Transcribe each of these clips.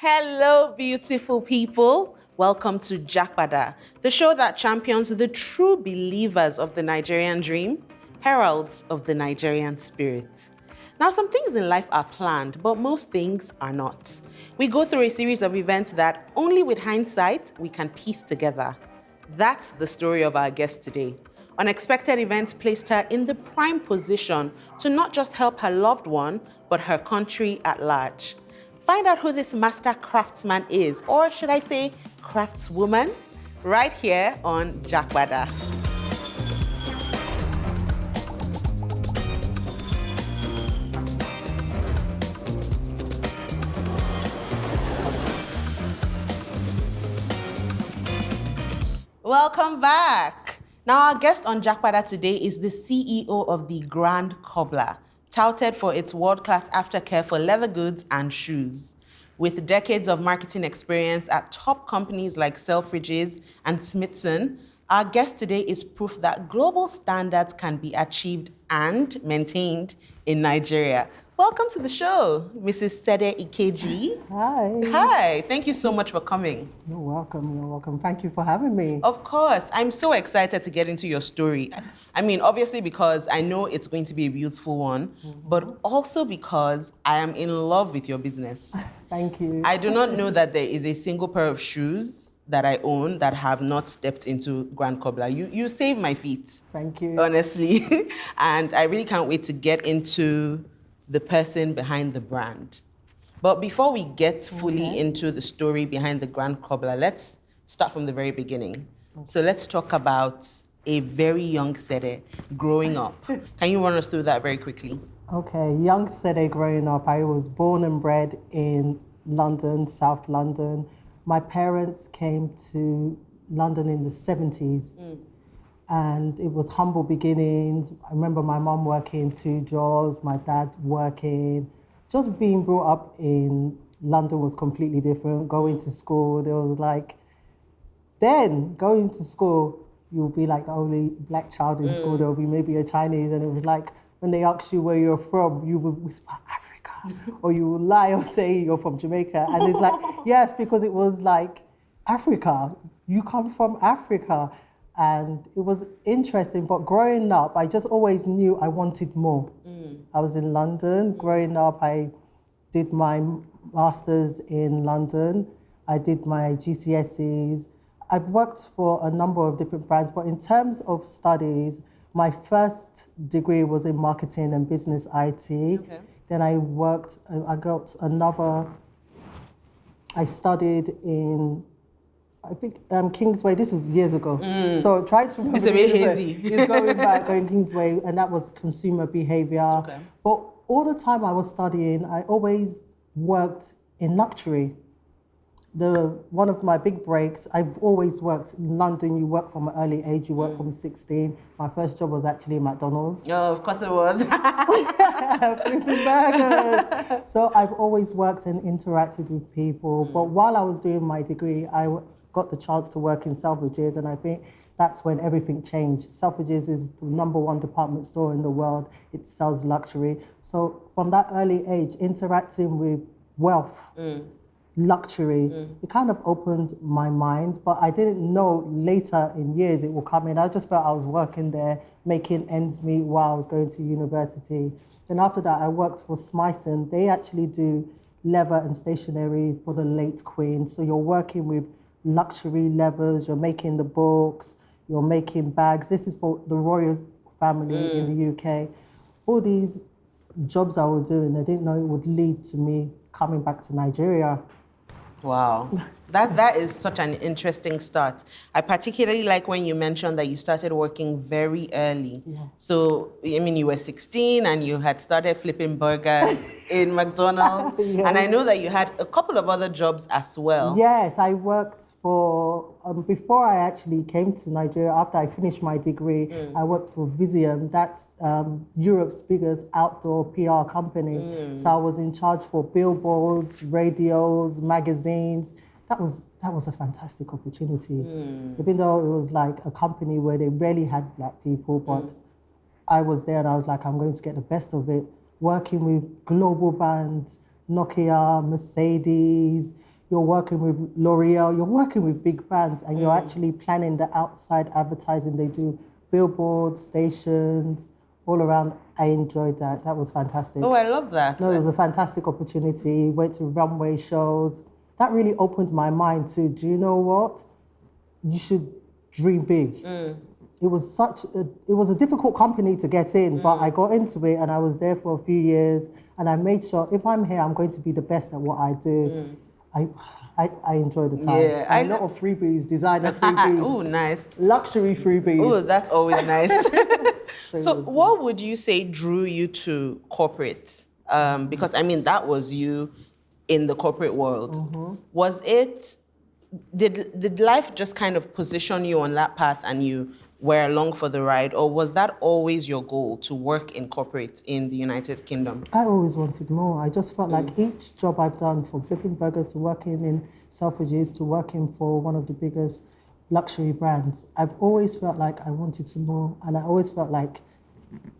Hello, beautiful people. Welcome to JAPADA, the show that champions the true believers of the Nigerian dream, heralds of the Nigerian spirit. Now, some things in life are planned, but most things are not. We go through a series of events that only with hindsight we can piece together. That's the story of our guest today. Unexpected events placed her in the prime position to not just help her loved one, but her country at large. Find out who this master craftsman is, or should I say craftswoman, right here on JAPADA. Welcome back. Now, our guest on JAPADA today is the CEO of the Grand Cobbler, touted for its world-class aftercare for leather goods and shoes. With decades of marketing experience at top companies like Selfridges and Smithson, our guest today is proof that global standards can be achieved and maintained in Nigeria. Welcome to the show, Mrs. Sede Ikeja. Hi. Hi, thank you so much for coming. You're welcome. Thank you for having me. Of course, I'm so excited to get into your story. I mean, obviously because I know it's going to be a beautiful one, but also because I am in love with your business. Thank you. I do not know that there is a single pair of shoes that I own that have not stepped into Grand Cobbler. You save my feet. Thank you. Honestly. And I really can't wait to get into the person behind the brand. But before we get fully into the story behind the Grand Cobbler, let's start from the very beginning. So let's talk about a very young Sede growing up. Can you run us through that very quickly? Okay, young Sede growing up, I was born and bred in London, South London. My parents came to London in the 70s. And it was humble beginnings. I remember my mom working 2 jobs, my dad working. Just being brought up in London was completely different. Going to school, there was like, then going to school, you'll be like the only black child in school. There'll be maybe a Chinese, and it was like, when they ask you where you're from, you would whisper Africa, or you would lie or say you're from Jamaica. And it's like, yes, because it was like, Africa, you come from Africa. And it was interesting, but growing up, I just always knew I wanted more. I was in London. Growing up, I did my master's in London. I did my GCSEs. I've worked for a number of different brands, but in terms of studies, my first degree was in marketing and business IT. Okay. Then I got another, I studied in, I think Kingsway, this was years ago. So try to remember. It's a bit hazy. It's going back, going Kingsway, and that was consumer behavior. Okay. But all the time I was studying, I always worked in luxury. One of my big breaks, I've always worked in London. You work from an early age, you work from 16. My first job was actually McDonald's. Oh, of course it was. Flipping burgers. So I've always worked and interacted with people. But while I was doing my degree, I got the chance to work in Selfridges, and I think that's when everything changed. Selfridges is the #1 department store in the world. It sells luxury. So from that early age, interacting with wealth, luxury, it kind of opened my mind, but I didn't know later in years it will come in. I just felt I was working there, making ends meet while I was going to university. Then after that, I worked for Smyson. They actually do leather and stationery for the late Queen. So you're working with luxury leathers, you're making the books, you're making bags. This is for the royal family in the UK. All these jobs I was doing, I didn't know it would lead to me coming back to Nigeria. Wow. That is such an interesting start. I particularly like when you mentioned that you started working very early. Yes. So, I mean, you were 16 and you had started flipping burgers in McDonald's. Yes. And I know that you had a couple of other jobs as well. Yes, I worked for, before I actually came to Nigeria, after I finished my degree, I worked for Visium. That's Europe's biggest outdoor PR company. So I was in charge for billboards, radios, magazines. That was a fantastic opportunity. Even though it was like a company where they barely had black people, but I was there and I was like, I'm going to get the best of it. Working with global brands, Nokia, Mercedes, you're working with L'Oreal, you're working with big brands, and you're actually planning the outside advertising. They do billboards, stations, all around. I enjoyed that. That was fantastic. Oh, I love that. No, it was a fantastic opportunity. Went to runway shows. That really opened my mind to, do you know what? You should dream big. It was a difficult company to get in, but I got into it and I was there for a few years, and I made sure if I'm here, I'm going to be the best at what I do. I enjoy the time. Yeah, a lot of freebies, designer freebies. Oh, nice. Luxury freebies. Oh, that's always nice. So what would you say drew you to corporate? Because I mean, that was you in the corporate world. Was it, did life just kind of position you on that path and you were along for the ride, or was that always your goal to work in corporate in the United Kingdom? I always wanted more. I just felt like each job I've done, from flipping burgers to working in Selfridges to working for one of the biggest luxury brands, I've always felt like I wanted to more, and I always felt like,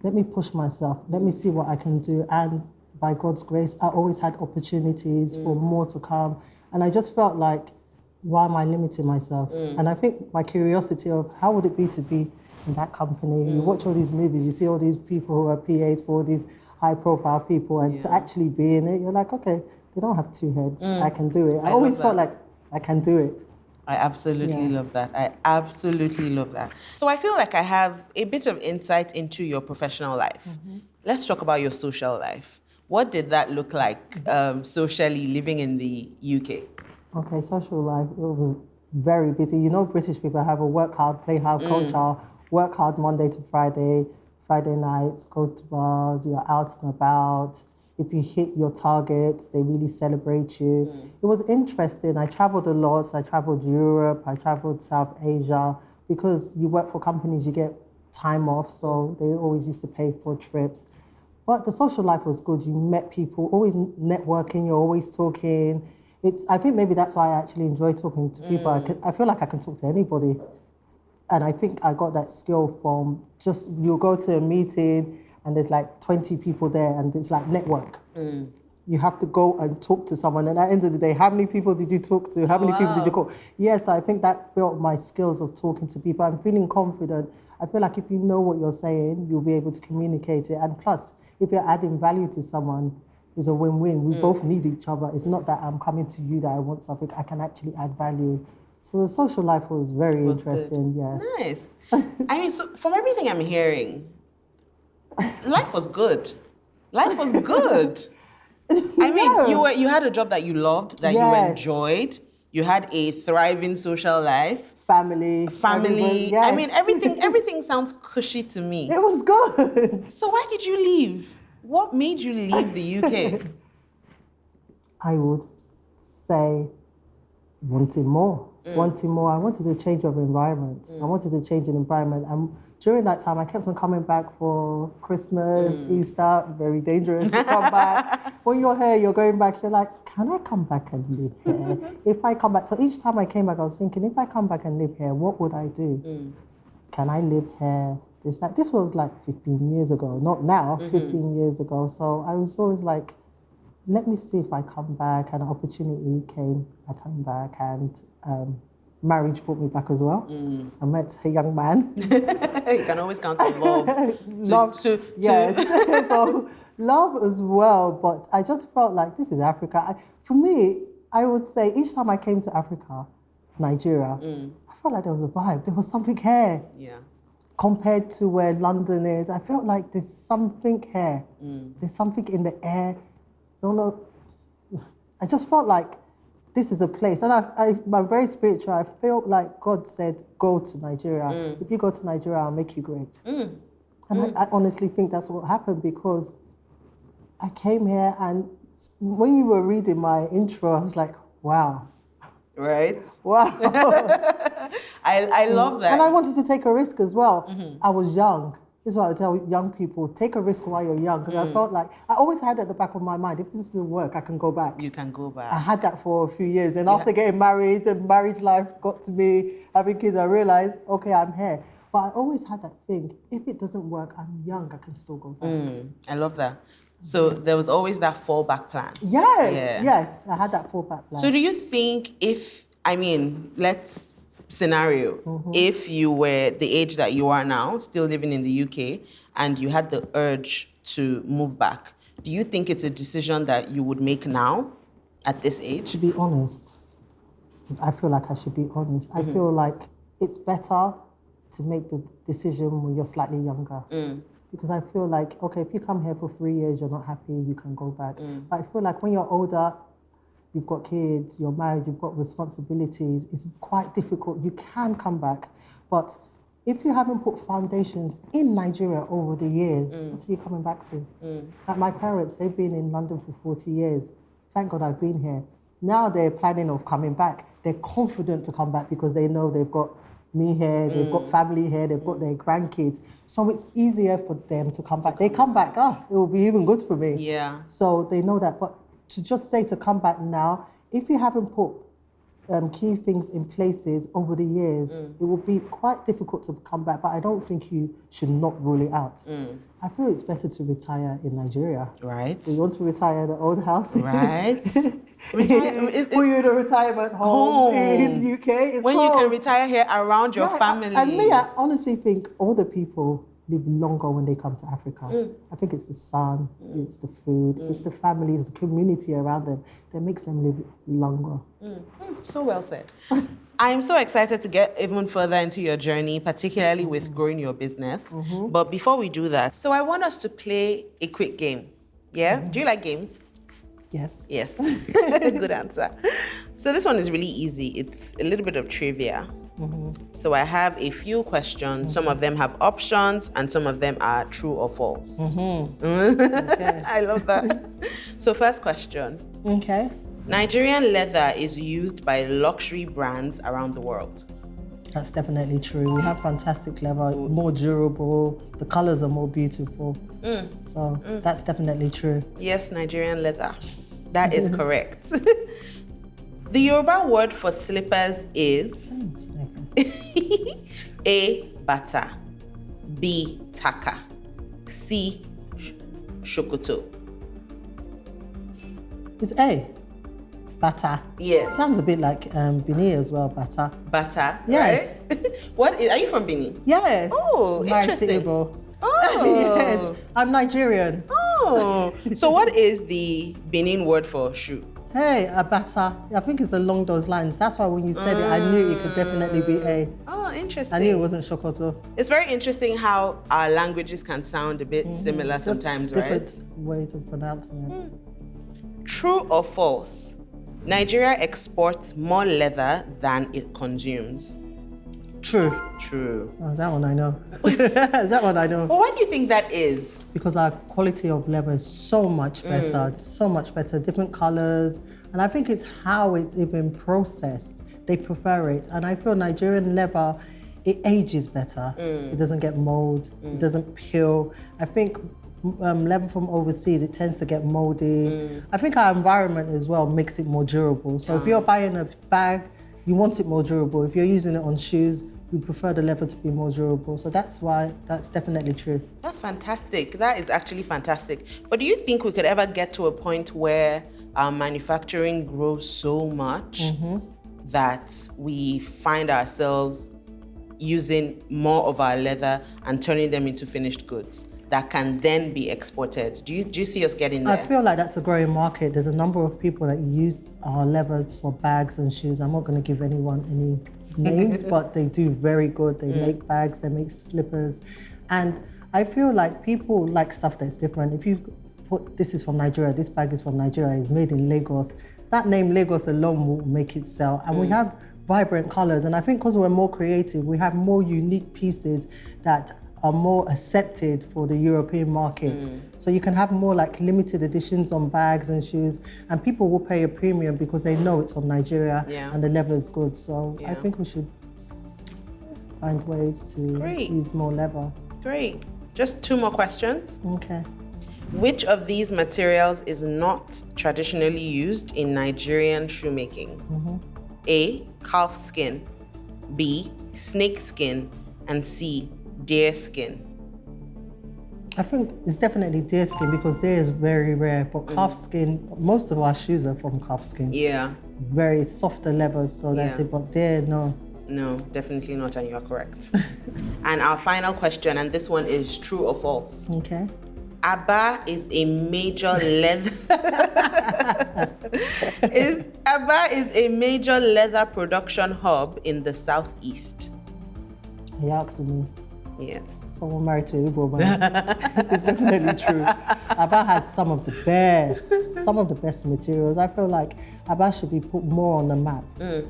let me push myself, let me see what I can do. And by God's grace, I always had opportunities for more to come. And I just felt like, why am I limiting myself? And I think my curiosity of how would it be to be in that company? You watch all these movies, you see all these people who are PAs for all these high profile people, and to actually be in it, you're like, okay, they don't have two heads. I can do it. I always felt like I can do it. I absolutely love that. I absolutely love that. So I feel like I have a bit of insight into your professional life. Let's talk about your social life. What did that look like socially living in the UK? Okay, social life, it was very busy. You know, British people have a work hard, play hard culture, work hard Monday to Friday, Friday nights, go to bars, you're out and about. If you hit your targets, they really celebrate you. It was interesting. I traveled a lot. I traveled Europe, I traveled South Asia. Because you work for companies, you get time off, so they always used to pay for trips. But the social life was good. You met people, always networking, you're always talking. I think maybe that's why I actually enjoy talking to people. I feel like I can talk to anybody. And I think I got that skill from just, you go to a meeting and there's like 20 people there and it's like network. You have to go and talk to someone. And at the end of the day, how many people did you talk to? How many people did you call? Yes, I think that built my skills of talking to people. I'm feeling confident. I feel like if you know what you're saying, you'll be able to communicate it. And plus, if you're adding value to someone, it's a win-win. We both need each other. It's not that I'm coming to you that I want something. I can actually add value. So the social life was very interesting. Good. Yeah. Nice. I mean, so from everything I'm hearing, life was good. Life was good. I mean, you had a job that you loved, that you enjoyed. You had a thriving social life. Family. Yes. I mean, everything sounds cushy to me. It was good. So why did you leave? What made you leave the UK? I would say wanting more. Wanting more. I wanted to change of environment. I wanted to change an environment. And during that time, I kept on coming back for Christmas, Easter, very dangerous to come back. When you're here, you're going back, you're like, can I come back and live here? If I come back, so each time I came back, I was thinking, if I come back and live here, what would I do? Can I live here? This was like 15 years ago, not now, 15 years ago. So I was always like, let me see if I come back. And an opportunity came, I come back, and marriage brought me back as well. I met a young man. You can always count on love. Yes. So love as well, but I just felt like this is Africa. For me, I would say each time I came to Africa, Nigeria, I felt like there was a vibe. There was something here. Yeah. Compared to where London is, I felt like there's something here. There's something in the air. Don't know. I just felt like this is a place. And I'm very spiritual. I felt like God said, go to Nigeria. If you go to Nigeria, I'll make you great. And I honestly think that's what happened, because I came here and when you were reading my intro, I was like, wow. Right? Wow. I love that. And I wanted to take a risk as well. I was young. This is what I tell young people, take a risk while you're young. Because I felt like, I always had at the back of my mind, if this doesn't work, I can go back. You can go back. I had that for a few years. Then after getting married, the marriage life got to me, having kids, I realized, okay, I'm here. But I always had that thing, if it doesn't work, I'm young, I can still go back. I love that. So there was always that fallback plan. Yes, I had that fallback plan. So do you think let's scenario, if you were the age that you are now, still living in the UK, and you had the urge to move back, do you think it's a decision that you would make now at this age? To be honest, I feel like I should be honest. I feel like it's better to make the decision when you're slightly younger. Because I feel like, okay, if you come here for 3 years, you're not happy, you can go back. But I feel like when you're older, you've got kids, you're married, you've got responsibilities, it's quite difficult. You can come back. But if you haven't put foundations in Nigeria over the years, what are you coming back to? Like my parents, they've been in London for 40 years. Thank God I've been here. Now they're planning of coming back. They're confident to come back because they know they've got me here, they've got family here, they've got their grandkids. So it's easier for them to come back. They come back, it will be even good for me. Yeah. So they know that. But to just say to come back now, if you haven't put key things in places over the years, it will be quite difficult to come back. But I don't think you should not rule it out. I feel it's better to retire in Nigeria. Right. You want to retire in an old house? Right. Put you in a retirement home in UK. When you can retire here around your family. I honestly think older people live longer when they come to Africa. I think it's the sun, it's the food, it's the families, the community around them that makes them live longer. So well said. I'm so excited to get even further into your journey, particularly with growing your business. But before we do that, so I want us to play a quick game. Yeah? Do you like games? Yes. Yes. Good answer. So this one is really easy. It's a little bit of trivia. So I have a few questions. Some of them have options and some of them are true or false. Okay. I love that. So first question. Okay. Nigerian leather is used by luxury brands around the world. That's definitely true. We have fantastic leather, more durable, the colors are more beautiful. So that's definitely true. Yes, Nigerian leather. That is correct. The Yoruba word for slippers is A, bata, B, taka, C, shokoto. It's A, bata. Yes. Sounds a bit like Benin as well, bata. Bata, yes. Right? Are you from Benin? Yes. Oh, interesting. Igbo. Oh. Yes, I'm Nigerian. Oh, so what is the Benin word for shoe? Hey, a bata. I think it's along those lines. That's why when you said it, I knew it could definitely be A. Oh, interesting. I knew it wasn't shokoto. It's very interesting how our languages can sound a bit similar sometimes, different right? ways of pronouncing it. True or false? Nigeria exports more leather than it consumes. True. True. Oh, that one I know. That one I know. Well, why do you think that is? Because our quality of leather is so much better. It's so much better, different colors. And I think it's how it's even processed. They prefer it. And I feel Nigerian leather, it ages better. It doesn't get mold. It doesn't peel. I think leather from overseas, it tends to get moldy. I think our environment as well makes it more durable. So if you're buying a bag, you want it more durable. If you're using it on shoes, you prefer the leather to be more durable. So that's why that's definitely true. That's fantastic. That is actually fantastic. But do you think we could ever get to a point where our manufacturing grows so much that we find ourselves using more of our leather and turning them into finished goods that can then be exported? Do you see us getting there? I feel like that's a growing market. There's a number of people that use our leathers for bags and shoes. I'm not going to give anyone any names, but they do very good. They make bags, they make slippers. And I feel like people like stuff that's different. If you put, this is from Nigeria, this bag is from Nigeria, it's made in Lagos, that name Lagos alone will make it sell. And we have vibrant colors. And I think because we're more creative, we have more unique pieces that are more accepted for the European market. So you can have more like limited editions on bags and shoes, and people will pay a premium because they know it's from Nigeria and the leather is good. So I think we should find ways to use more leather. Great. Just 2 more questions. Okay. Which of these materials is not traditionally used in Nigerian shoemaking? A, calf skin, B, snake skin, and C, deer skin. I think it's definitely deer skin because deer is very rare, but calf skin, most of our shoes are from calf skin. Yeah. Very softer leather, so that's it. But deer, no. No, definitely not, and you're correct. And our final question, and this one is true or false. Okay. Aba is a major leather. Aba is a major leather production hub in the southeast. Are you asking me? Yeah. Someone married to an Igbo man. It's definitely true. Aba has some of the best materials. I feel like Aba should be put more on the map.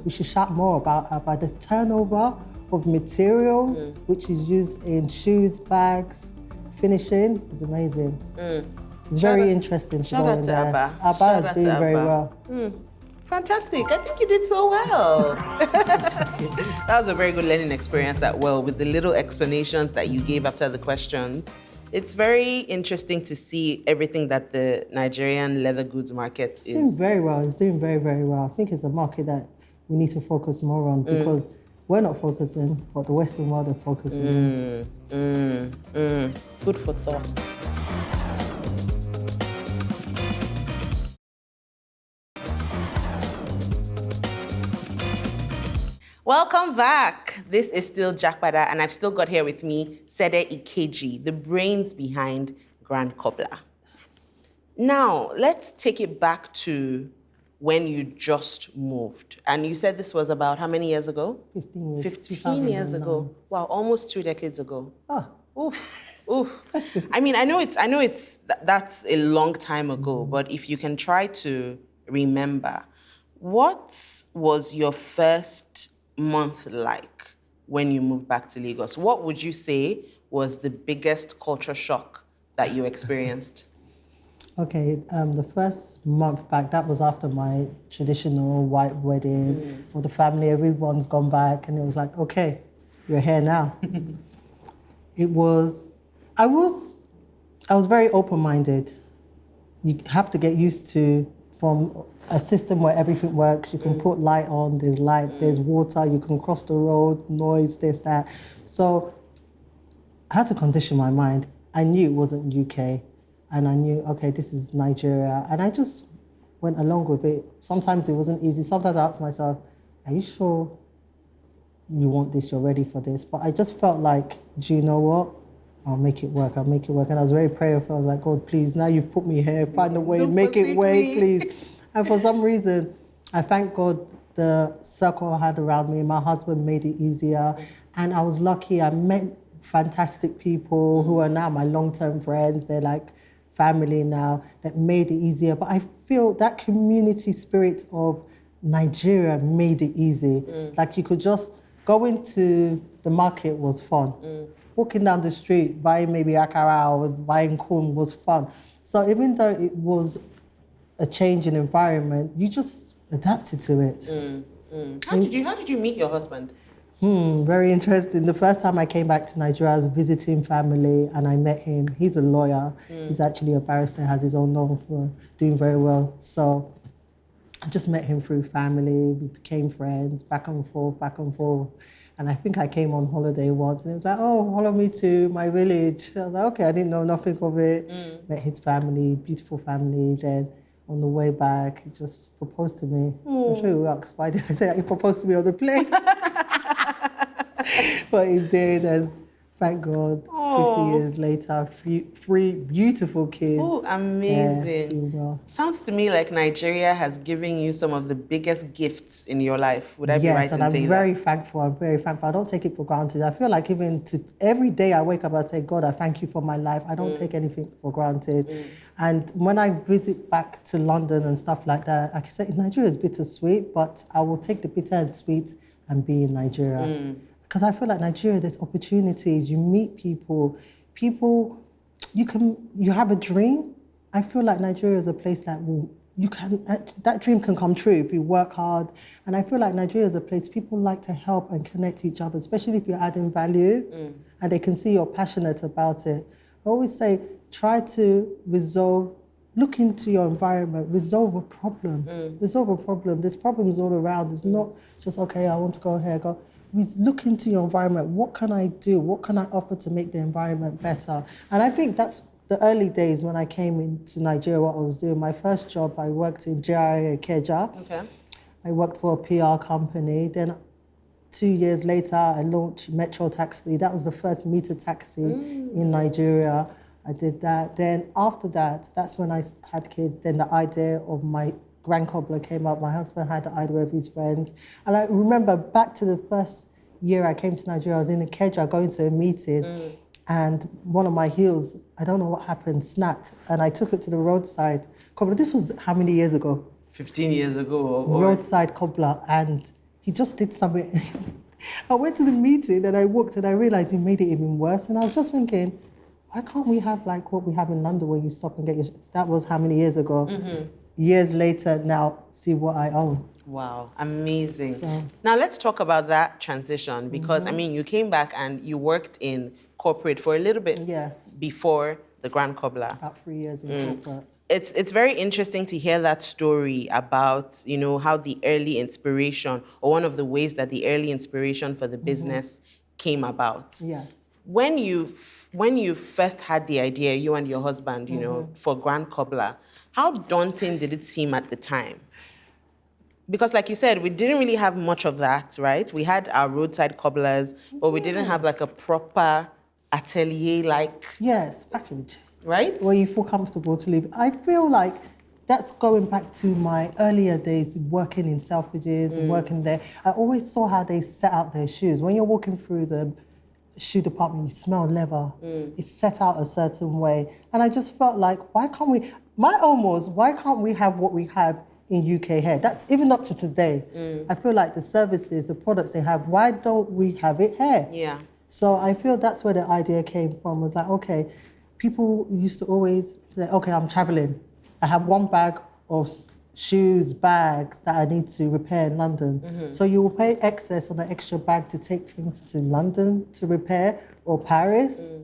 We should shout more about Aba. The turnover of materials, which is used in shoes, bags, finishing, is amazing. It's very interesting to go in there. Aba. Aba is doing very well. Fantastic. I think you did so well. That was a very good learning experience with the little explanations that you gave after the questions. It's very interesting to see everything that the Nigerian leather goods market is. It's doing very well. It's doing very, very well. I think it's a market that we need to focus more on because we're not focusing, but the Western world are focusing on. Food for thought. Welcome back. This is still JAPADA, and I've still got here with me Sede Ikeja, the brains behind Grand Cobbler. Now, let's take it back to when you just moved. And you said this was about how many years ago? 15 years. 15 years ago. Wow, almost 2 decades ago. Oh. Oof. I mean, that's a long time ago, but if you can try to remember, what was your first month like when you moved back to Lagos? What would you say was the biggest culture shock that you experienced? Okay, the first month back, that was after my traditional white wedding for the family. Everyone's gone back, and it was like, okay, you're here now. I was very open-minded. You have to get used to from a system where everything works. You can put light on, there's light, there's water, you can cross the road, noise, this, that. So I had to condition my mind. I knew it wasn't UK, and I knew, okay, this is Nigeria. And I just went along with it. Sometimes it wasn't easy. Sometimes I asked myself, are you sure you want this, you're ready for this? But I just felt like, do you know what? I'll make it work. And I was very prayerful. I was like, God, please, now you've put me here, find a way, make it work, please. And for some reason, I thank God the circle I had around me. My husband made it easier. And I was lucky. I met fantastic people who are now my long-term friends. They're like family now, that made it easier. But I feel that community spirit of Nigeria made it easy. Like you could just go into the market was fun. Walking down the street, buying maybe akara or buying corn was fun. So even though it was a change in environment, you just adapted to it. How did you meet your husband? Very interesting. The first time I came back to Nigeria, I was visiting family and I met him. He's a lawyer. He's actually a barrister, has his own law firm, doing very well. So I just met him through family. We became friends, back and forth. And I think I came on holiday once and he was like, oh, follow me to my village. I was like, okay, I didn't know nothing of it. Met his family, beautiful family. Then on the way back, he just proposed to me. I'm sure you asked, why did I say that? He proposed to me on the plane. But he did, and thank God, 50 years later, three beautiful kids. Oh, amazing. Doing well. Sounds to me like Nigeria has given you some of the biggest gifts in your life. Would I be right in saying that? Yes, and I'm very thankful. I don't take it for granted. I feel like every day I wake up, I say, God, I thank you for my life. I don't take anything for granted. And when I visit back to London and stuff like that, like I said, Nigeria is bittersweet, but I will take the bitter and sweet and be in Nigeria. Because I feel like Nigeria, there's opportunities. You meet people, you have a dream. I feel like Nigeria is a place that that dream can come true if you work hard. And I feel like Nigeria is a place people like to help and connect each other, especially if you're adding value and they can see you're passionate about it. I always say, try to look into your environment, resolve a problem. Resolve a problem. There's problems all around. It's not just, okay, I want to go here, go. we look into your environment. What can I do? What can I offer to make the environment better? And I think that's the early days when I came into Nigeria, what I was doing. My first job, I worked in Ikeja. Okay. I worked for a PR company. Then 2 years later, I launched Metro Taxi. That was the first meter taxi in Nigeria. I did that. Then after that, that's when I had kids. Then the idea of my Grand Cobbler came up. My husband had the idea of his friends. And I remember back to the first year I came to Nigeria, I was in Ikeja going to a meeting and one of my heels, I don't know what happened, snapped. And I took it to the roadside cobbler. This was how many years ago? 15 years ago. Or... Roadside cobbler. And he just did something. I went to the meeting and I walked and I realized he made it even worse. And I was just thinking, why can't we have like what we have in London where you stop and get your... That was how many years ago? Years later, now see what I own. Wow, amazing. So, now let's talk about that transition because I mean, you came back and you worked in corporate for a little bit before the Grand Cobbler. About 3 years in corporate. It's very interesting to hear that story about, you know, how the early inspiration or one of the ways that the early inspiration for the business came about. Yes. When you first had the idea, you and your husband, you know, for Grand Cobbler, how daunting did it seem at the time? Because like you said, we didn't really have much of that, right? We had our roadside cobblers, but we didn't have like a proper atelier-like... Yes, package. Right? Where you feel comfortable to live. I feel like that's going back to my earlier days working in Selfridges, working there. I always saw how they set out their shoes. When you're walking through the shoe department, you smell leather. It's set out a certain way. And I just felt like, why can't we... My own was, why can't we have what we have in UK hair? That's even up to today. I feel like the services, the products they have, why don't we have it here? Yeah. So I feel that's where the idea came from, was like, okay, people used to always say, okay, I'm traveling. I have one bag of shoes, bags that I need to repair in London. So you will pay excess on the extra bag to take things to London to repair or Paris.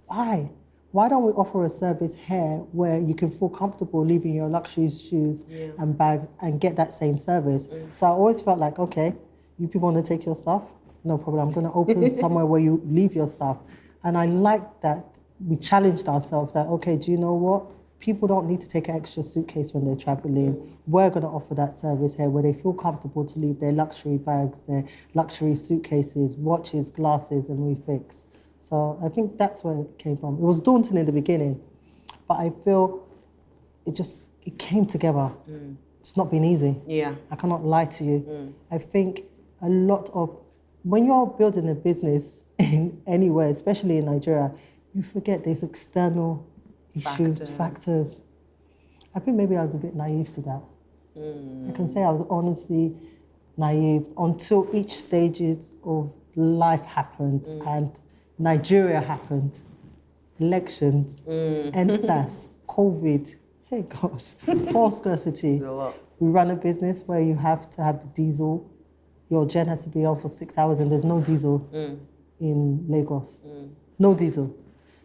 Why? Why don't we offer a service here where you can feel comfortable leaving your luxury shoes and bags and get that same service? So I always felt like, okay, you people want to take your stuff? No problem. I'm going to open somewhere where you leave your stuff. And I like that we challenged ourselves that, okay, do you know what? People don't need to take an extra suitcase when they're traveling. We're going to offer that service here where they feel comfortable to leave their luxury bags, their luxury suitcases, watches, glasses, and we fix. So I think that's where it came from. It was daunting in the beginning, but I feel it came together. It's not been easy. Yeah. I cannot lie to you. I think a lot of, when you're building a business in anywhere, especially in Nigeria, you forget there's external issues, factors. I think maybe I was a bit naive to that. I can say I was honestly naive until each stages of life happened and Nigeria happened, elections, NSAS, COVID, hey gosh, forced scarcity. We run a business where you have to have the diesel. Your gen has to be on for 6 hours and there's no diesel in Lagos. No diesel.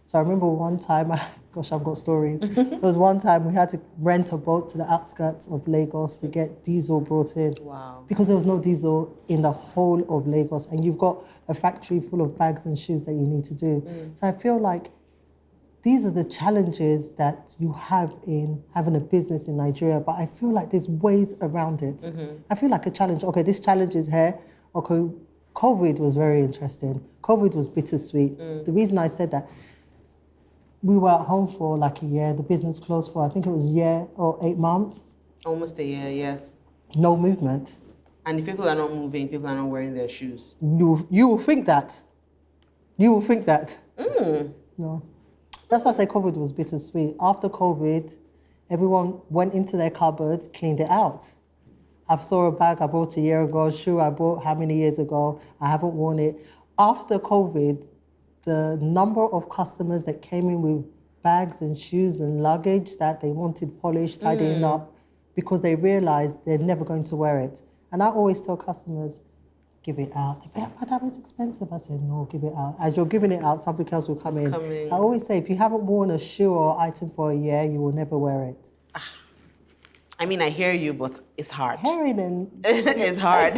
So I remember one time, gosh, I've got stories. There was one time we had to rent a boat to the outskirts of Lagos to get diesel brought in. Wow. Because there was no diesel in the whole of Lagos and you've got a factory full of bags and shoes that you need to do. So I feel like these are the challenges that you have in having a business in Nigeria, but I feel like there's ways around it. I feel like a challenge, okay, this challenge is here. Okay, COVID was very interesting. COVID was bittersweet. The reason I said that, we were at home for like a year. The business closed for, I think it was a year or 8 months. Almost a year, yes. No movement. And if people are not moving, people are not wearing their shoes. You will think that. You will think that. No. That's why I say COVID was bittersweet. After COVID, everyone went into their cupboards, cleaned it out. I saw a bag I bought a year ago, a shoe I bought how many years ago, I haven't worn it. After COVID, the number of customers that came in with bags and shoes and luggage that they wanted polished, tidying up, because they realized they're never going to wear it. And I always tell customers, give it out. They'd be like, but that was expensive. I said, no, give it out. As you're giving it out, something else will come in. I always say, if you haven't worn a shoe or item for a year, you will never wear it. I mean, I hear you, but it's hard. Herring and It's hard.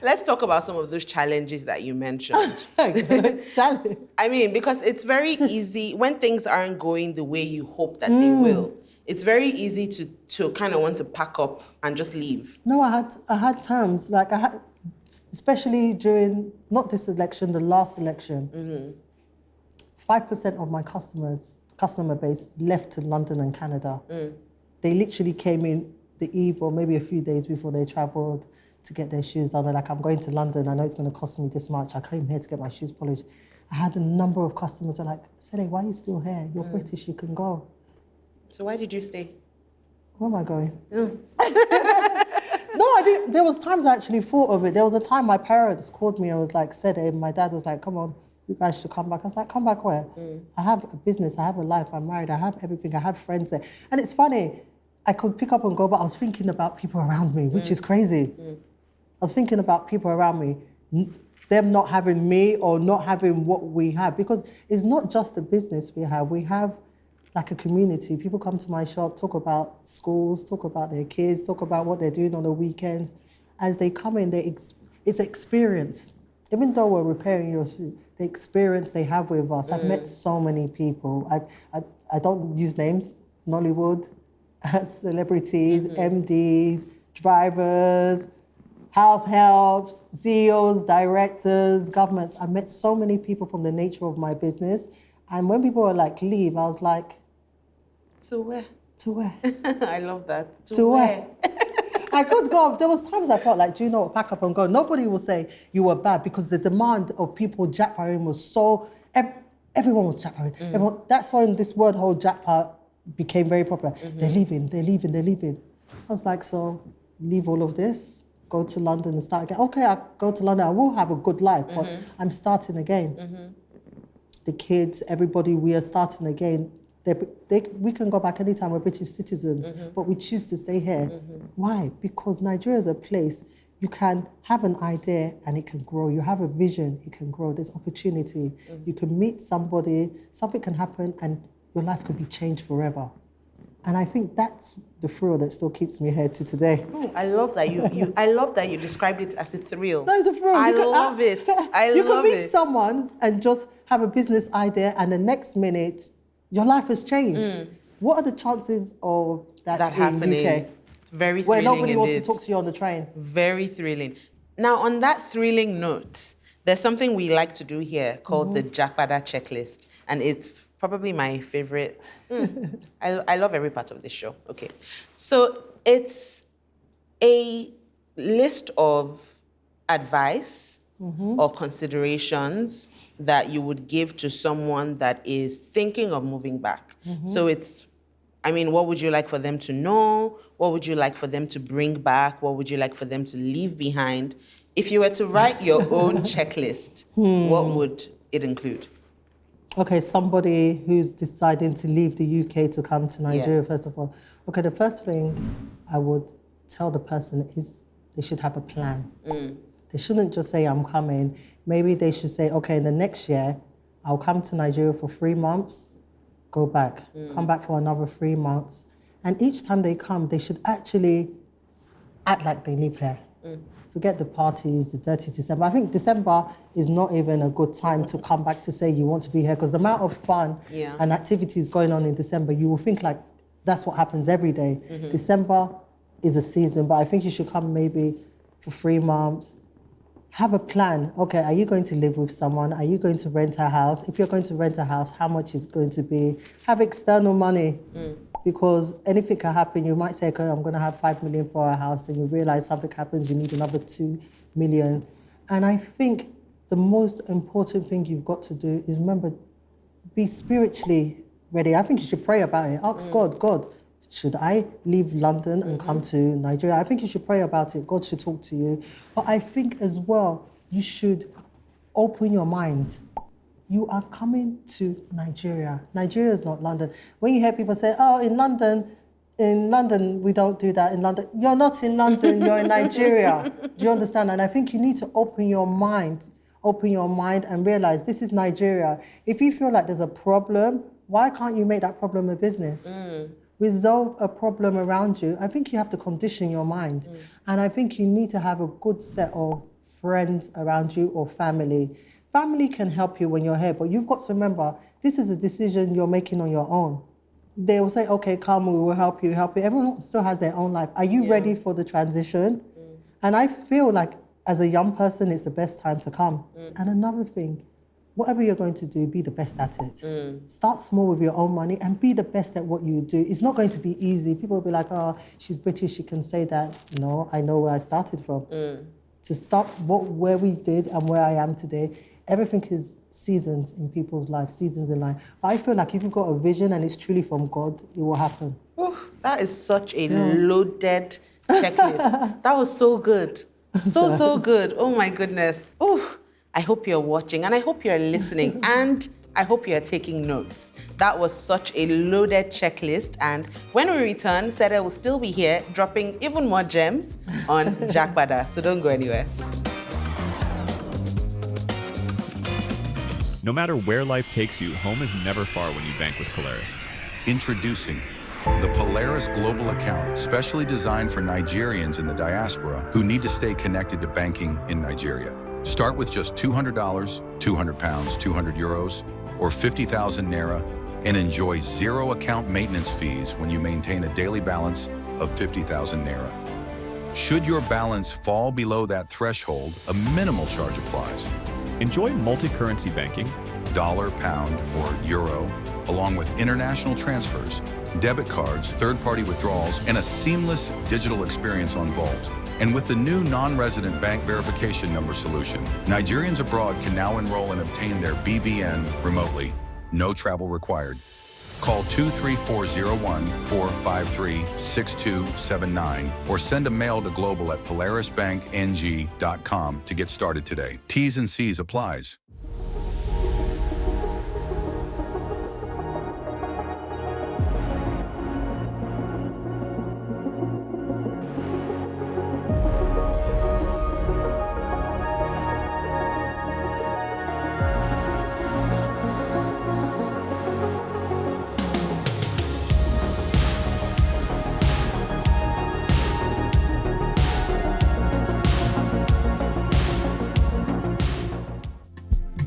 Let's talk about some of those challenges that you mentioned. challenge. I mean, because it's very easy when things aren't going the way you hope that they will. It's very easy to kind of want to pack up and just leave. No, I had times like especially during not this election, the last election. 5% of my customer base left to London and Canada. They literally came in the eve or maybe a few days before they travelled to get their shoes done. They're like, I'm going to London. I know it's going to cost me this much. I came here to get my shoes polished. I had a number of customers that are like, Sele, why are you still here? You're British, you can go. So why did you stay? Where am I going? No, I didn't. There was times I actually thought of it. There was a time my parents called me and was like, Sele, my dad was like, come on, you guys should come back. I was like, come back where? I have a business, I have a life, I'm married, I have everything, I have friends there. And it's funny, I could pick up and go, but I was thinking about people around me, which is crazy. I was thinking about people around me, them not having me or not having what we have, because it's not just the business we have like a community. People come to my shop, talk about schools, talk about their kids, talk about what they're doing on the weekends. As they come in, it's experience. Even though we're repairing your suit, the experience they have with us. I've met so many people. I don't use names, Nollywood, celebrities, MDs, drivers, house helps, CEOs, directors, governments. I met so many people from the nature of my business. And when people were like, leave, I was like, to where? To where? I love that. To where? I could go. There was times I felt like, do you know what, pack up and go. Nobody will say you were bad because the demand of people japa-ing was so, everyone was japa-ing. That's when this word whole japa became very popular. They're leaving. I was like, so leave all of this, go to London and start again. Okay, I'll go to London. I will have a good life, but I'm starting again. The kids, everybody, we are starting again. We can go back anytime. We're British citizens, but we choose to stay here. Why? Because Nigeria is a place you can have an idea and it can grow. You have a vision, it can grow. There's opportunity. You can meet somebody, something can happen, and your life could be changed forever. And I think that's the thrill that still keeps me here to today. Oh, I love that I love that you described it as a thrill. No, it's a thrill. I love it. You can meet someone and just have a business idea, and the next minute, your life has changed. What are the chances of that in happening? UK? Very thrilling. Where nobody indeed. wants to talk to you on the train. Very thrilling. Now, on that thrilling note, there's something we like to do here called the JAPADA checklist, and it's probably my favorite. I love every part of this show. Okay, so it's a list of advice or considerations that you would give to someone that is thinking of moving back. So it's, I mean, what would you like for them to know? What would you like for them to bring back? What would you like for them to leave behind? If you were to write your own checklist, what would it include? Okay, somebody who's deciding to leave the UK to come to Nigeria, first of all. Okay, the first thing I would tell the person is they should have a plan. They shouldn't just say, I'm coming. Maybe they should say, okay, in the next year, I'll come to Nigeria for 3 months, go back, come back for another 3 months. And each time they come, they should actually act like they live here. Forget the parties, the dirty December. I think December is not even a good time to come back to say you want to be here, because the amount of fun and activities going on in December, you will think like that's what happens every day. December is a season, but I think you should come maybe for 3 months. Have a plan. Okay, are you going to live with someone? Are you going to rent a house? If you're going to rent a house, how much is it going to be? Have external money. Because anything can happen. You might say, okay, I'm going to have 5 million for a house. Then you realize something happens, you need another 2 million. And I think the most important thing you've got to do is remember, be spiritually ready. I think you should pray about it. Ask God, should I leave London and come to Nigeria? I think you should pray about it. God should talk to you. But I think as well, you should open your mind. You are coming to Nigeria. Nigeria is not London. When you hear people say, oh, in London, we don't do that in London. You're not in London, you're in Nigeria. Do you understand? And I think you need to open your mind and realize this is Nigeria. If you feel like there's a problem, why can't you make that problem a business? resolve a problem around you, I think you have to condition your mind. And I think you need to have a good set of friends around you or family. Family can help you when you're here, but you've got to remember, this is a decision you're making on your own. They will say, okay, come, we will help you. Everyone still has their own life. Are you ready for the transition? And I feel like as a young person, it's the best time to come. And another thing, whatever you're going to do, be the best at it. Start small with your own money and be the best at what you do. It's not going to be easy. People will be like, oh, she's British, she can say that. No, I know where I started from. To start where we did and where I am today, everything is seasons in people's lives, seasons in life. I feel like if you've got a vision and it's truly from God, it will happen. Oof, that is such a loaded checklist. That was so good. So good. Oh my goodness. Oof. I hope you're watching and I hope you're listening and I hope you're taking notes. That was such a loaded checklist, and when we return, Sede will still be here dropping even more gems on JAPADA, so don't go anywhere. No matter where life takes you, home is never far when you bank with Polaris. Introducing the Polaris Global Account, specially designed for Nigerians in the diaspora who need to stay connected to banking in Nigeria. Start with just $200, £200, 200 euros, or 50,000 naira, and enjoy zero account maintenance fees when you maintain a daily balance of 50,000 naira. Should your balance fall below that threshold, a minimal charge applies. Enjoy multi-currency banking, dollar, pound, or euro, along with international transfers, debit cards, third-party withdrawals, and a seamless digital experience on Vault. And with the new non-resident bank verification number solution, Nigerians abroad can now enroll and obtain their BVN remotely. No travel required. Call 23401-453-6279 or send a mail to global@polarisbankng.com to get started today. T's and C's applies.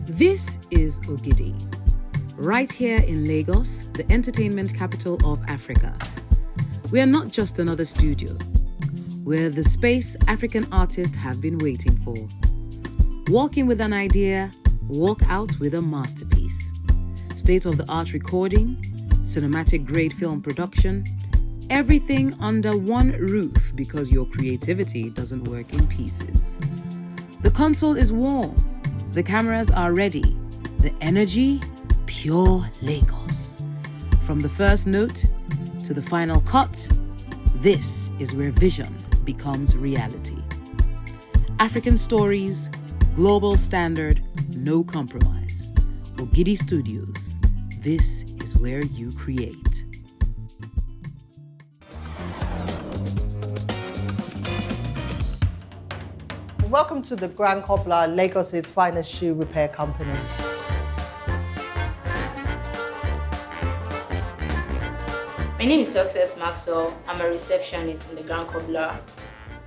This is Ogidi, right here in Lagos, the entertainment capital of Africa. We are not just another studio. We're the space African artists have been waiting for. Walk in with an idea, walk out with a masterpiece. State-of-the-art recording, cinematic-grade film production, everything under one roof because your creativity doesn't work in pieces. The console is warm. The cameras are ready. The energy, pure Lagos. From the first note to the final cut, this is where vision becomes reality. African stories, global standard, no compromise. Ogidi Studios, this is where you create. Welcome to the Grand Cobbler, Lagos' finest shoe repair company. My name is Success Maxwell. I'm a receptionist in the Grand Cobbler.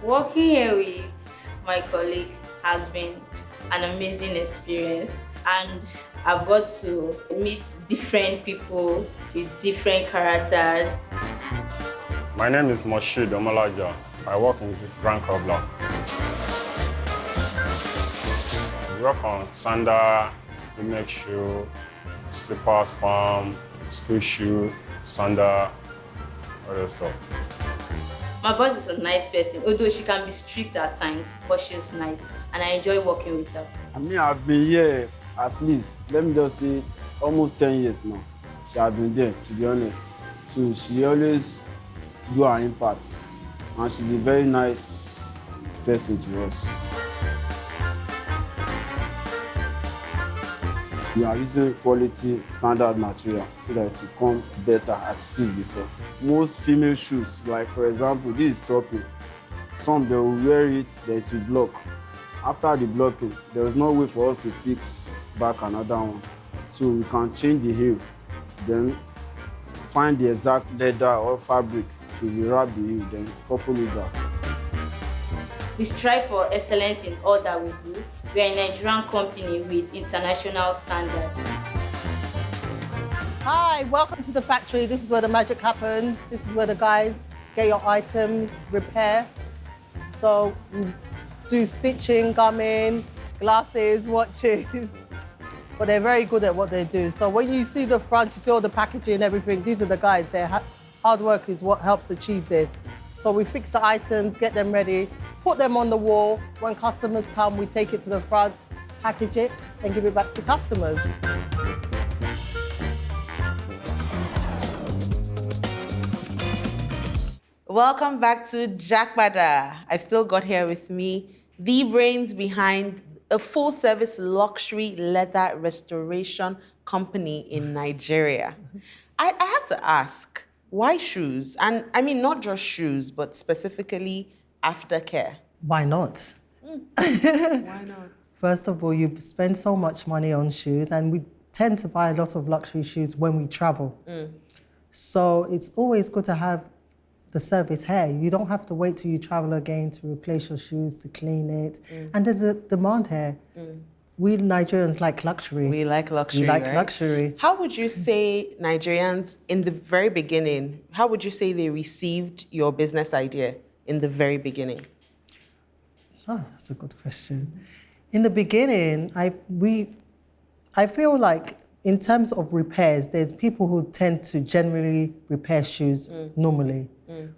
Working here with my colleague has been an amazing experience, and I've got to meet different people with different characters. My name is Moshood Omalaja. I work in the Grand Cobbler. We work on sandal, female shoe, slippers, palm, school shoe, sandal, all that stuff. My boss is a nice person, although she can be strict at times, but she's nice, and I enjoy working with her. I mean, I've been here at least, let me just say, almost 10 years now. She has been there, to be honest. So she always do her impact, and she's a very nice person to us. We are using quality standard material so that it will come better as it is before. Most female shoes, like for example, this is topping. Some they will wear it, then it will block. After the blocking, there is no way for us to fix back another one. So we can change the heel, then find the exact leather or fabric to rewrap the heel, then couple it back. We strive for excellence in all that we do. We are a Nigerian company with international standards. Hi, welcome to the factory. This is where the magic happens. This is where the guys get your items, repair. So we do stitching, gumming, glasses, watches. But they're very good at what they do. So when you see the front, you see all the packaging and everything, these are the guys. Their hard work is what helps achieve this. So we fix the items, get them ready, put them on the wall. When customers come, we take it to the front, package it, and give it back to customers. Welcome back to JAPADA. I've still got here with me the brains behind a full-service luxury leather restoration company in Nigeria. I have to ask, why shoes? And I mean, not just shoes, but specifically aftercare. Why not? Why not? First of all, you spend so much money on shoes, and we tend to buy a lot of luxury shoes when we travel. So it's always good to have the service here. You don't have to wait till you travel again to replace your shoes, to clean it. And there's a demand here. We Nigerians like luxury. We like luxury, We like right? luxury. How would you say Nigerians, in the very beginning, how would you say they received your business idea in the very beginning? Oh, that's a good question. In the beginning, I feel like in terms of repairs, there's people who tend to generally repair shoes normally.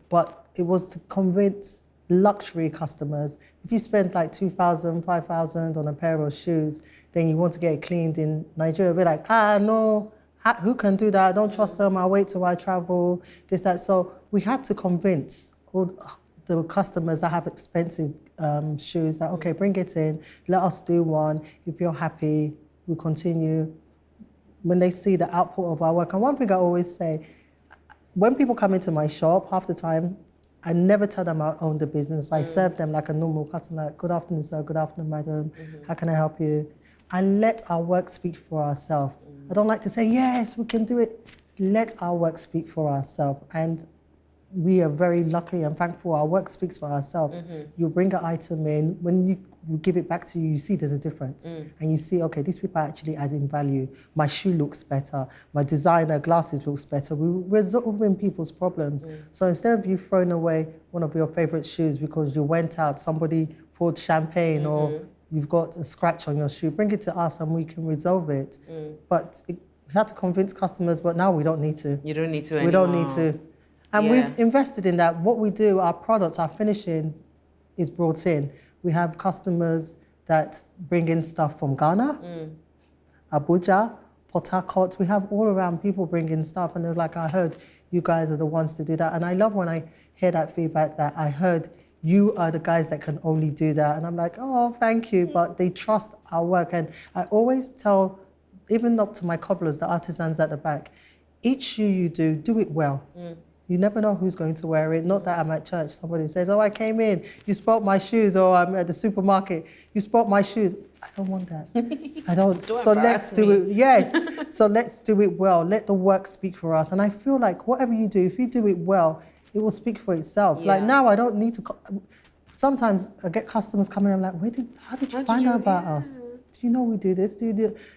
But it was to convince luxury customers. If you spend like 2,000, 5,000 on a pair of shoes, then you want to get it cleaned in Nigeria, we're like, no, who can do that? I don't trust them. I'll wait till I travel, this, that. So we had to convince all the customers that have expensive shoes that, okay, bring it in, let us do one. If you're happy, we continue. When they see the output of our work. And one thing I always say, when people come into my shop, half the time, I never tell them I own the business. I serve them like a normal customer. Like, good afternoon, sir. Good afternoon, madam. How can I help you? I let our work speak for ourselves. I don't like to say, yes, we can do it. Let our work speak for ourselves. And we are very lucky and thankful. Our work speaks for ourselves. You bring an item in, when you give it back to you, you see there's a difference. And you see, okay, these people are actually adding value. My shoe looks better. My designer glasses looks better. We're resolving people's problems. So instead of you throwing away one of your favorite shoes because you went out, somebody poured champagne or you've got a scratch on your shoe, bring it to us and we can resolve it. But we had to convince customers, but now we don't need to. You don't need to anymore. We don't need to. And we've invested in that. What we do, our products, our finishing is brought in. We have customers that bring in stuff from Ghana, Abuja, Port Harcourt. We have all around people bringing stuff. And they're like, I heard you guys are the ones to do that. And I love when I hear that feedback that I heard you are the guys that can only do that. And I'm like, oh, thank you. But they trust our work. And I always tell, even up to my cobblers, the artisans at the back, each shoe you do it well. You never know who's going to wear it. Not that I'm at church, somebody says, oh, I came in, you spoilt my shoes, or I'm at the supermarket, you spoilt my shoes. I don't want that. I don't. So let's do it. Yes. So let's do it well. Let the work speak for us. And I feel like whatever you do, if you do it well, it will speak for itself. Like now I don't need to, sometimes I get customers coming and I'm like, how did you find out about us? Do you know we do this?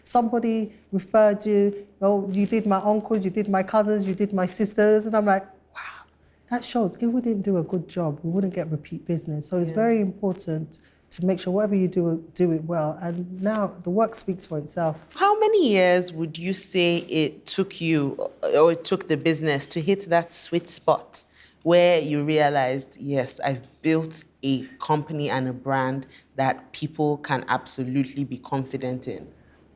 Somebody referred you, oh, you did my uncles, you did my cousins, you did my sisters. And I'm like, wow, that shows if we didn't do a good job, we wouldn't get repeat business. So it's very important to make sure whatever you do it well. And now the work speaks for itself. How many years would you say it took you, or it took the business to hit that sweet spot where you realized, yes, I've built a company and a brand that people can absolutely be confident in?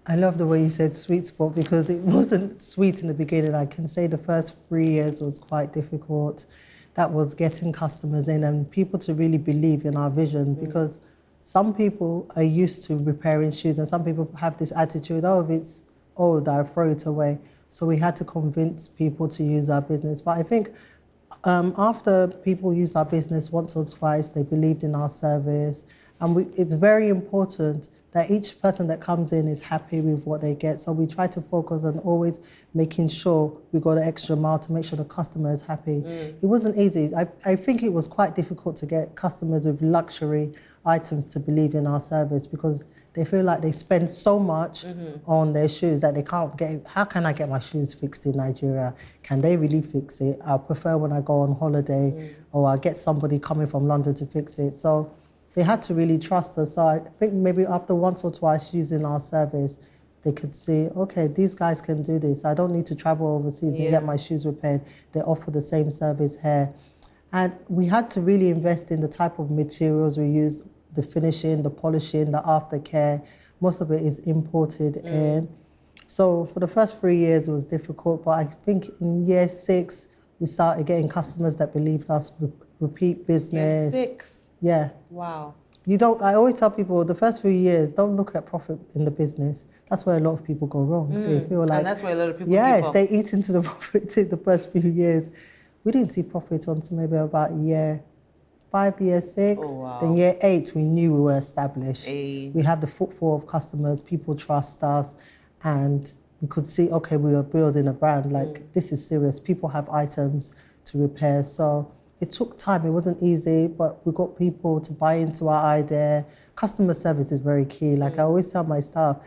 I love the way you said sweet spot because it wasn't sweet in the beginning. I can say the first 3 years was quite difficult. That was getting customers in and people to really believe in our vision because some people are used to repairing shoes and some people have this attitude, oh, if it's old, I'll throw it away. So we had to convince people to use our business. But I think after people used our business once or twice, they believed in our service. And it's very important that each person that comes in is happy with what they get. So we try to focus on always making sure we go the extra mile to make sure the customer is happy. It wasn't easy. I think it was quite difficult to get customers with luxury items to believe in our service because they feel like they spend so much on their shoes that they can't get. How can I get my shoes fixed in Nigeria? Can they really fix it? I prefer when I go on holiday or I get somebody coming from London to fix it. So they had to really trust us. So I think maybe after once or twice using our service, they could see, okay, these guys can do this. I don't need to travel overseas and get my shoes repaired. They offer the same service here. And we had to really invest in the type of materials we use, the finishing, the polishing, the aftercare. Most of it is imported in. So for the first 3 years, it was difficult. But I think in year 6, we started getting customers that believed us, repeat business. Year 6? Yeah. Wow. I always tell people the first few years, don't look at profit in the business. That's where a lot of people go wrong. They feel like, and that's where a lot of people yes, give up. they eat into the profit in the first few years. We didn't see profit until maybe about year 5, year 6. Oh, wow. Then year 8, we knew we were established. Hey. We had the footfall of customers, people trust us, and we could see, okay, we were building a brand, like this is serious. People have items to repair. So it took time, it wasn't easy, but we got people to buy into our idea. Customer service is very key. Like I always tell my staff,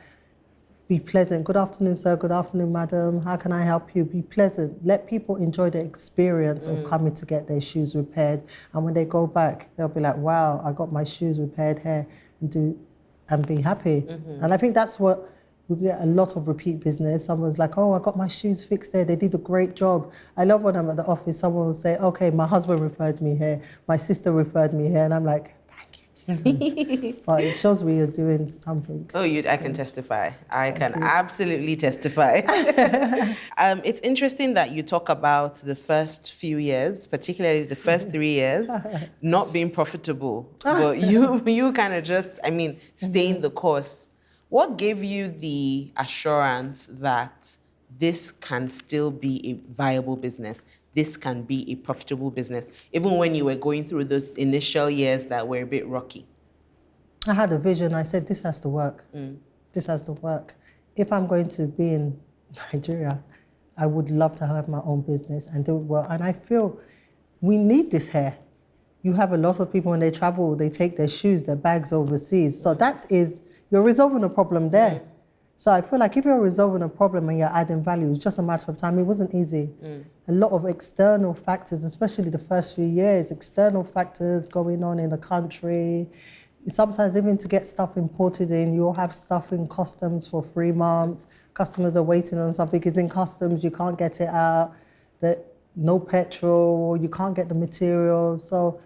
be pleasant. Good afternoon, sir. Good afternoon, madam. How can I help you? Be pleasant. Let people enjoy the experience of coming to get their shoes repaired. And when they go back, they'll be like, wow, I got my shoes repaired here, and be happy. And I think that's what we get a lot of repeat business. Someone's like, oh, I got my shoes fixed there. They did a great job. I love when I'm at the office, someone will say, okay, my husband referred me here. My sister referred me here. And I'm like, thank you, Jesus. But it shows we are doing something. Oh, I can testify. I can absolutely testify. It's interesting that you talk about the first few years, particularly the first 3 years, not being profitable. But you kind of just, staying the course. What gave you the assurance that this can still be a viable business? This can be a profitable business, even when you were going through those initial years that were a bit rocky? I had a vision. I said, this has to work. This has to work. If I'm going to be in Nigeria, I would love to have my own business and do it well. And I feel we need this here. You have a lot of people when they travel, they take their shoes, their bags overseas. So you're resolving a problem there. So I feel like if you're resolving a problem and you're adding value, it's just a matter of time. It wasn't easy. A lot of external factors, especially the first few years, external factors going on in the country. Sometimes even to get stuff imported in, you'll have stuff in customs for 3 months. Customers are waiting on something. It's in customs, you can't get it out. No petrol, you can't get the materials. So,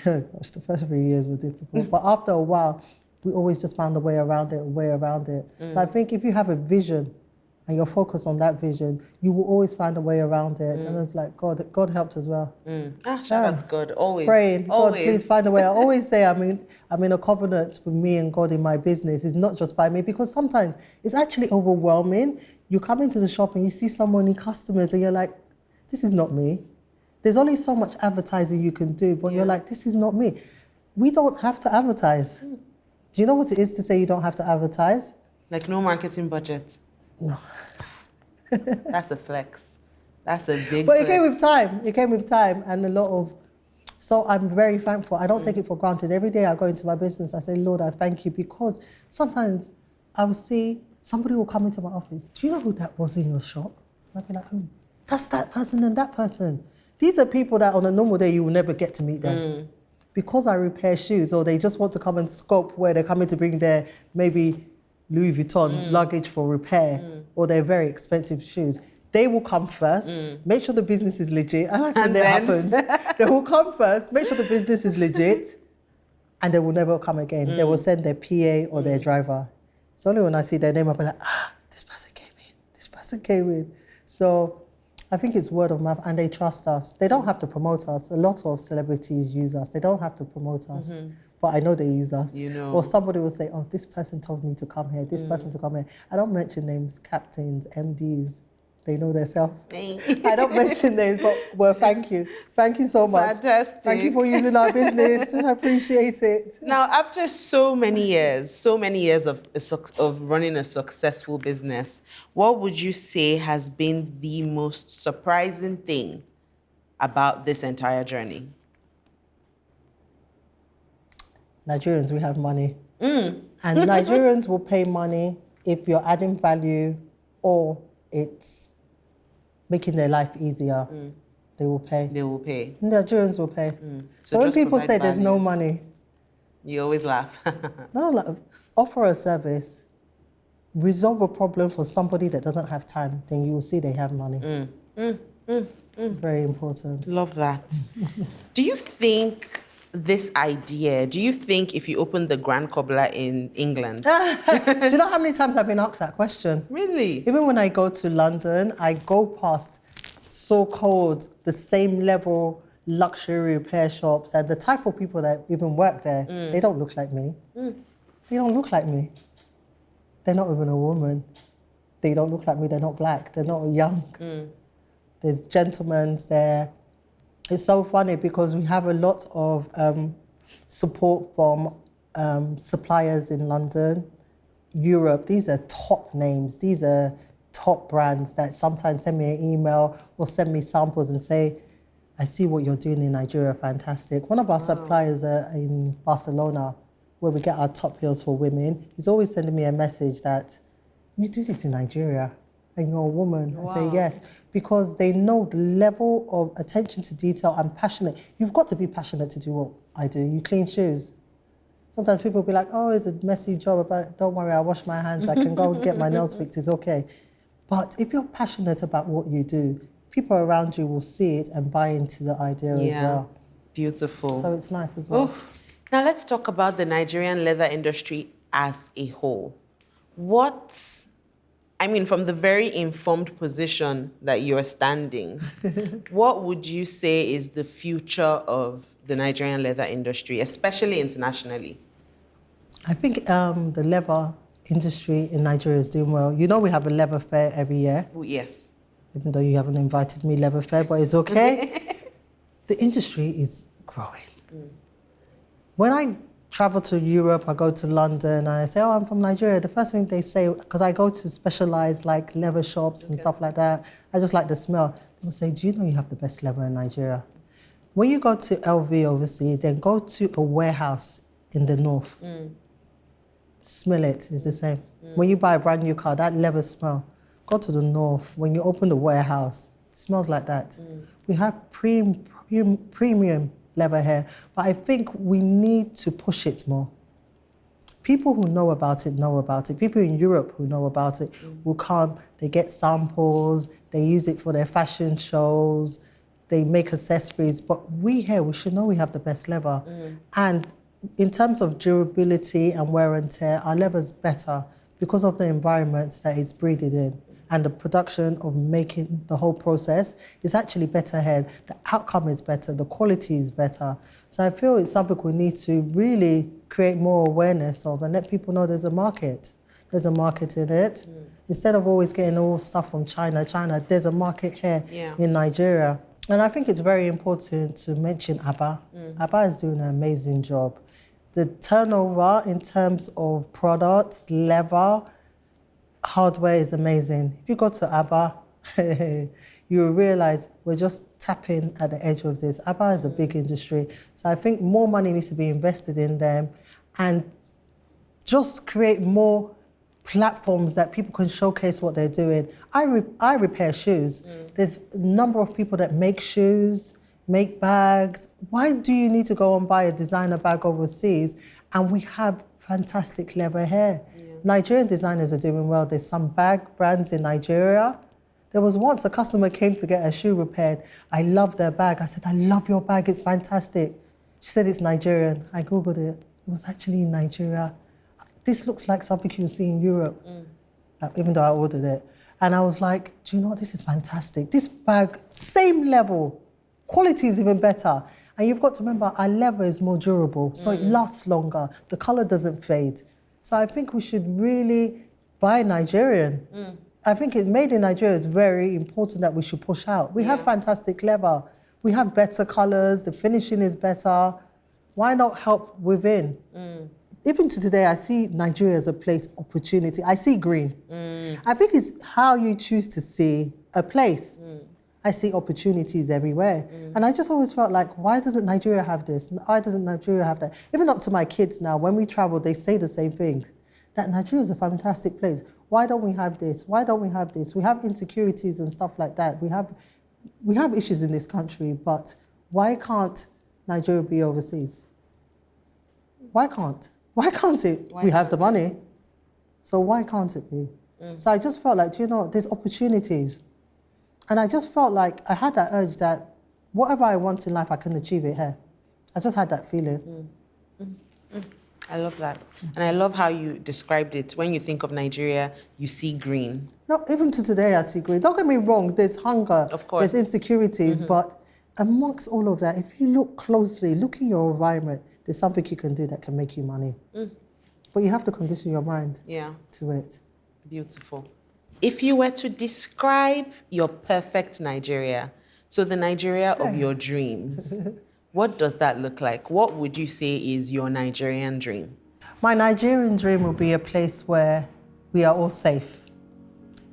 gosh, the first 3 years were difficult. But after a while, we always just found a way around it. So I think if you have a vision and you're focused on that vision, you will always find a way around it. And it's like, God helped as well. Shout out to God, always. Praying, always. God, please find a way. I always say I'm in a covenant with me and God in my business. It's not just by me, because sometimes it's actually overwhelming. You come into the shop and you see so many customers and you're like, this is not me. There's only so much advertising you can do, but you're like, this is not me. We don't have to advertise. Do you know what it is to say you don't have to advertise? Like no marketing budget. No. That's a flex. That's a big But flex. It came with time and a lot of... So I'm very thankful. I don't take it for granted. Every day I go into my business, I say, Lord, I thank you, because sometimes I will see somebody will come into my office. Do you know who that was in your shop? I'll be like, who? That's that person and that person. These are people that on a normal day you will never get to meet them. Because I repair shoes, or they just want to come and scope where they're coming to bring their maybe Louis Vuitton luggage for repair, or their very expensive shoes. They will come first, make sure the business is legit. I like when that happens. They will come first, make sure the business is legit, and they will never come again. They will send their PA or their driver. It's only when I see their name, I'll be like, this person came in. So I think it's word of mouth, and they trust us. They don't have to promote us. A lot of celebrities use us. They don't have to promote us, but I know they use us. Or somebody will say, oh, this person told me to come here, this person to come here. I don't mention names, captains, MDs. They know themselves. Hey. I don't mention names, but well, thank you. Thank you so much. Fantastic. Thank you for using our business. I appreciate it. Now, after so many years of running a successful business, what would you say has been the most surprising thing about this entire journey? Nigerians, we have money. And Nigerians will pay money if you're adding value or it's making their life easier. They will pay. They will pay. Nigerians will pay. So when just people provide say there's no value. money, You always laugh. no, like, offer a service, resolve a problem for somebody that doesn't have time, then you will see they have money. It's very important. Love that. Do you think if you open the Grand Cobbler in England? Do you know how many times I've been asked that question? Really? Even when I go to London, I go past so-called the same level luxury repair shops, and the type of people that even work there, they don't look like me. They don't look like me. They're not even a woman. They don't look like me. They're not black. They're not young. There's gentlemen there. It's so funny because we have a lot of support from suppliers in London, Europe. These are top names. These are top brands that sometimes send me an email or send me samples and say, I see what you're doing in Nigeria, fantastic. One of our suppliers in Barcelona, where we get our top heels for women, he's always sending me a message that, you do this in Nigeria and you're a woman. I say yes, because they know the level of attention to detail. I'm passionate. You've got to be passionate to do what I do. You clean shoes. Sometimes people will be like, oh, it's a messy job, but don't worry, I'll wash my hands. I can go and get my nails fixed, it's okay. But if you're passionate about what you do, people around you will see it and buy into the idea as well. Beautiful. So it's nice as well. Oof. Now let's talk about the Nigerian leather industry as a whole. From the very informed position that you're standing, what would you say is the future of the Nigerian leather industry, especially internationally? I think the leather industry in Nigeria is doing well. You know we have a leather fair every year. Oh, yes. Even though you haven't invited me leather fair, but it's okay. The industry is growing. When I travel to Europe, I go to London, and I say, oh, I'm from Nigeria. The first thing they say, because I go to specialized like leather shops and stuff like that, I just like the smell. They will say, do you know you have the best leather in Nigeria? When you go to LV overseas, then go to a warehouse in the north. Smell it, it's the same. When you buy a brand new car, that leather smell. Go to the north, when you open the warehouse, it smells like that. We have premium leather here, but I think we need to push it more. People who know about it. People in Europe who know about it will come, they get samples, they use it for their fashion shows, they make accessories, but we here, we should know we have the best leather. And in terms of durability and wear and tear, our leather's better because of the environments that it's breeded in. And the production of making the whole process is actually better here. The outcome is better, the quality is better. So I feel it's something we need to really create more awareness of and let people know there's a market. There's a market in it. Instead of always getting all stuff from China, there's a market here in Nigeria. And I think it's very important to mention ABBA. ABBA is doing an amazing job. The turnover in terms of products, leather, hardware is amazing. If you go to ABBA, you will realize we're just tapping at the edge of this. ABBA is a big industry. So I think more money needs to be invested in them and just create more platforms that people can showcase what they're doing. I repair shoes. There's a number of people that make shoes, make bags. Why do you need to go and buy a designer bag overseas? And we have fantastic leather here. Nigerian designers are doing well. There's some bag brands in Nigeria. There was once a customer came to get a shoe repaired. I love their bag. I said, I love your bag, it's fantastic. She said it's Nigerian. I Googled it. It was actually in Nigeria. This looks like something you'll see in Europe, even though I ordered it. And I was like, do you know what, this is fantastic. This bag, same level, quality is even better. And you've got to remember, our leather is more durable, so it lasts longer. The color doesn't fade. So I think we should really buy Nigerian. I think it made in Nigeria is very important that we should push out. We have fantastic leather. We have better colors. The finishing is better. Why not help within? Even to today, I see Nigeria as a place opportunity. I see green. I think it's how you choose to see a place. I see opportunities everywhere. And I just always felt like, why doesn't Nigeria have this? Why doesn't Nigeria have that? Even up to my kids now, when we travel, they say the same thing, that Nigeria is a fantastic place. Why don't we have this? Why don't we have this? We have insecurities and stuff like that. We have issues in this country, but why can't Nigeria be overseas? Why can't? Why can't it? We have the money. So why can't it be? So I just felt like, there's opportunities. And I just felt like I had that urge that whatever I want in life, I can achieve it here. I just had that feeling. I love that. And I love how you described it. When you think of Nigeria, you see green. No, even to today, I see green. Don't get me wrong, there's hunger, Of course. there's insecurities, but amongst all of that, if you look closely, look in your environment, there's something you can do that can make you money. But you have to condition your mind to it. Beautiful. If you were to describe your perfect Nigeria, so the Nigeria of your dreams, what does that look like? What would you say is your Nigerian dream? My Nigerian dream would be a place where we are all safe.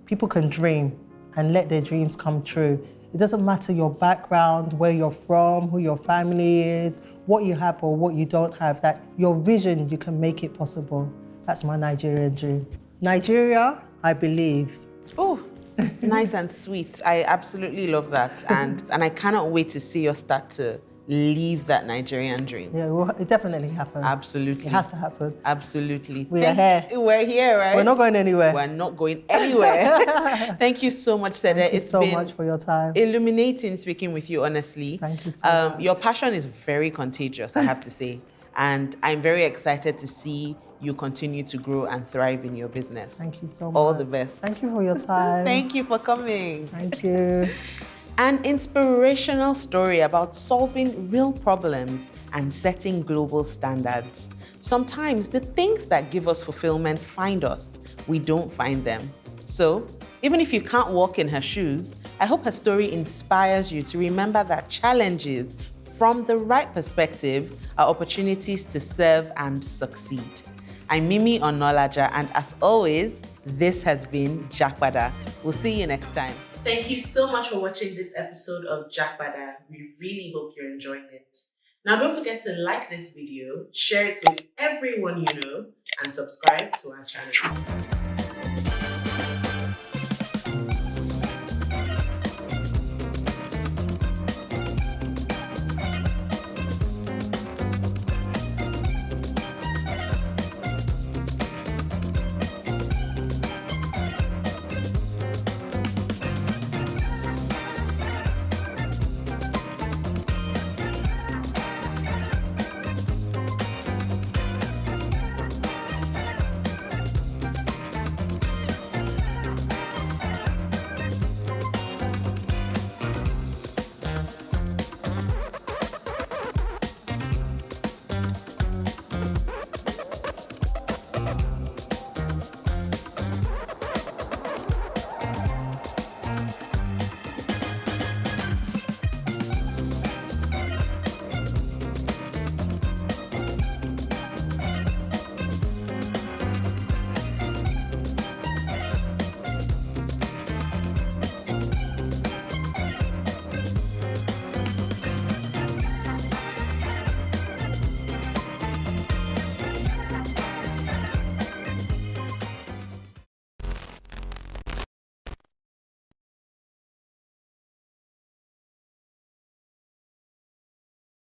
People can dream and let their dreams come true. It doesn't matter your background, where you're from, who your family is, what you have or what you don't have, that your vision, you can make it possible. That's my Nigerian dream. Nigeria, I believe. Oh, nice and sweet. I absolutely love that. And I cannot wait to see us start to live that Nigerian dream. Yeah, well, it definitely happens. Absolutely. It has to happen. Absolutely. We are here. We're here, right? We're not going anywhere. We're not going anywhere. Thank you so much, Sede. Thank you so much for your time. Illuminating speaking with you, honestly. Thank you so much. Your passion is very contagious, I have to say. And I'm very excited to see you continue to grow and thrive in your business. Thank you so much. All the best. Thank you for your time. Thank you for coming. Thank you. An inspirational story about solving real problems and setting global standards. Sometimes the things that give us fulfillment find us. We don't find them. So, even if you can't walk in her shoes, I hope her story inspires you to remember that challenges from the right perspective are opportunities to serve and succeed. I'm Mimi Onolaja, and as always, this has been JAPADA. We'll see you next time. Thank you so much for watching this episode of JAPADA. We really hope you're enjoying it. Now, don't forget to like this video, share it with everyone you know, and subscribe to our channel.